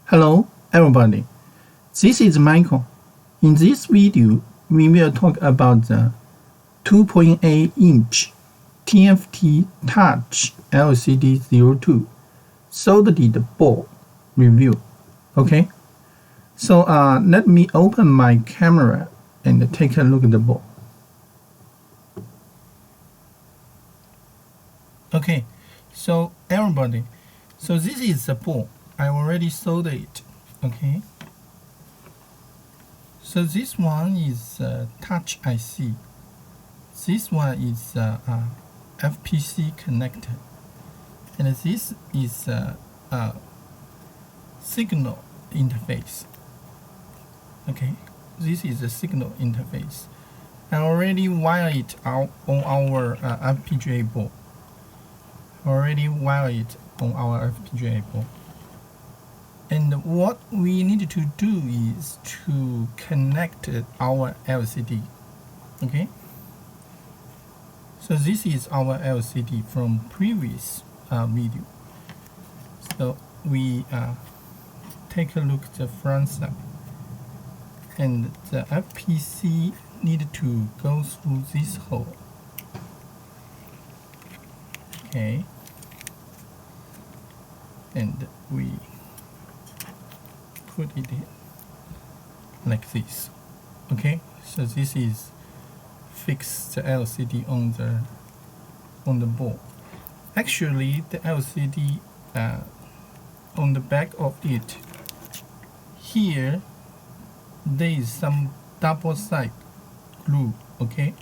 Hello everybody, this is Michael. In this video, we will talk about the 2.8-inch TFT Touch LCD 02 soldered board review. Okay, so let me open my camera and take a look at the board. Okay, so everybody, so this is the board. I already soldered it. Okay, so this one is touch IC. This one is FPC connector, and this is signal interface. Okay, this is a signal interface. I already wired it out on our FPGA board. And what we need to do is to connect our LCD. Okay, so this is our LCD from previous video. So we take a look at the front side, and the FPC need to go through this hole. Okay, and we put it in like this. Okay, so this is fix the LCD on the board. Actually, the LCD on the back of it here, there is some double side glue. Okay,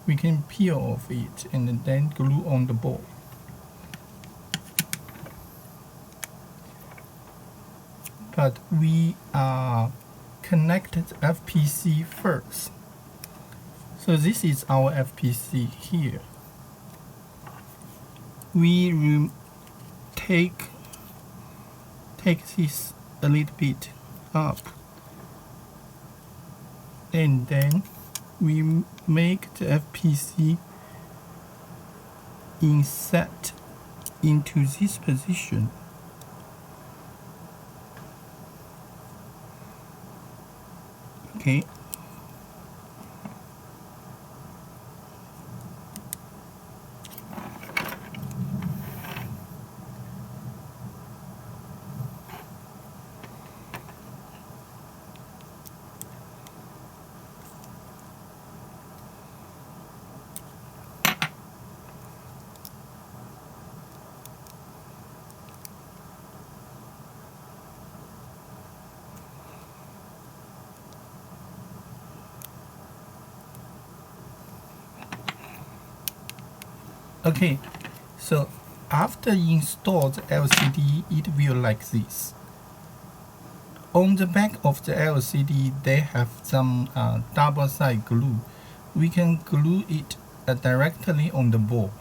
we can peel off it and then glue on the board. But we connected FPC first. So this is our FPC here. We take this a little bit up, and then we make the FPC inset into this position. Okay. Okay, so after install the LCD, it will like this. On the back of the LCD, they have some double side glue. We can glue it directly on the board,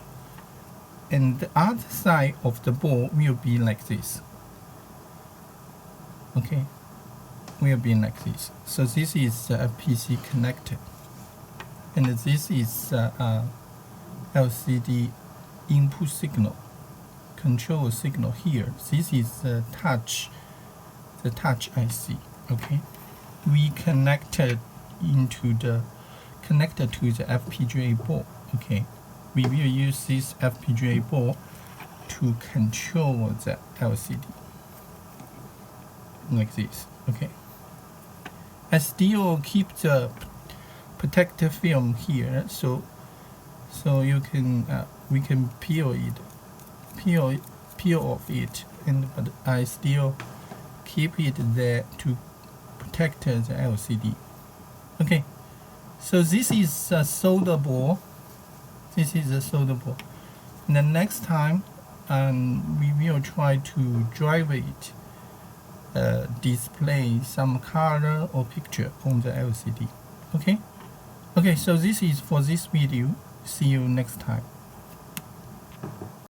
and the other side of the board will be like this. Okay, will be like this. So this is a PC connector, and this is LCD input signal, control signal here. This is the touch IC. Okay, we connected to the FPGA board. Okay, we will use this FPGA board to control the LCD like this. Okay, I still keep the protective film here, so you can we can peel off it, but I still keep it there to protect the LCD. Okay, so this is a solder board. This is a solder board. And the next time, we will try to drive it, display some color or picture on the LCD. Okay. Okay, so this is for this video. See you next time.